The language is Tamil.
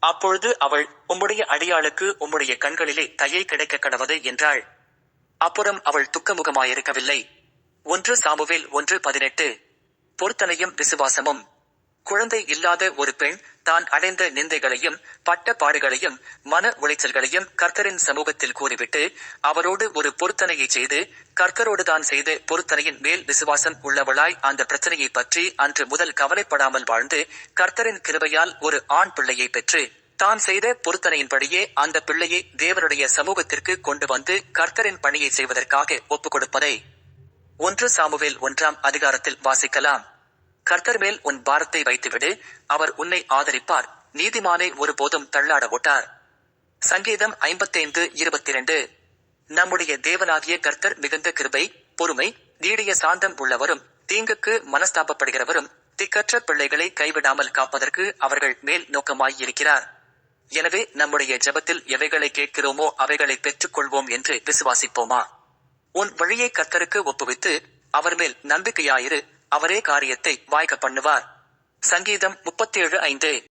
அப்பொழுது அவள், உம்முடைய அடியாளுக்கு உம்முடைய கண்களிலே தயை கிடைக்க கடவது என்றாள். அப்புறம் அவள் துக்கமுகமாயிருக்கவில்லை. 1 சாமுவேல் 1:18. பொருத்தனையும் விசுவாசமும். குழந்தை இல்லாத ஒரு பெண் தான் அடைந்த நிந்தைகளையும் பட்ட பாடுகளையும் மன உளைச்சல்களையும் கர்த்தரின் சமூகத்தில் கூறிவிட்டு அவரோடு ஒரு பொருத்தனையை செய்து கர்த்தரோடுதான் செய்த பொருத்தனையின் மேல் விசுவாசம் உள்ளவளாய் அந்த பிரச்சனையை பற்றி அன்று முதல் கவலைப்படாமல் வாழ்ந்து கர்த்தரின் கிருபையால் ஒரு ஆண் பிள்ளையை பெற்று தான் செய்த பொருத்தனையின்படியே அந்த பிள்ளையை தேவனுடைய சமூகத்திற்கு கொண்டு வந்து கர்த்தரின் பணியை செய்வதற்காக ஒப்புக்கொடுப்பதை 1 சாமுவேல் 1:அதிகாரத்தில் வாசிக்கலாம். கர்த்தர் மேல் உன் பாரத்தை வைத்துவிடு, அவர் உன்னை ஆதரிப்பார், நீதிமானை ஒருபோதும் தள்ளாட ஒட்டார். சங்கீதம் 55:22. நம்முடைய தேவனாகிய கர்த்தர் மிகுந்த கிருபை, பொறுமை, நீடிய சாந்தம் உள்ளவரும், தீங்குக்கு மனஸ்தாபப்படுகிறவரும், திக்கற்ற பிள்ளைகளை கைவிடாமல் காப்பதற்கு அவர்கள் மேல் நோக்கமாயிருக்கிறார். எனவே நம்முடைய ஜெபத்தில் எவைகளை கேட்கிறோமோ அவைகளை பெற்றுக் கொள்வோம் என்று விசுவாசிப்போமா? உன் வழியை கர்த்தருக்கு ஒப்புவித்து அவர் மேல் நம்பிக்கையாயிரு, அவரே காரியத்தை வாய்க்க பண்ணுவார். சங்கீதம் 37:5.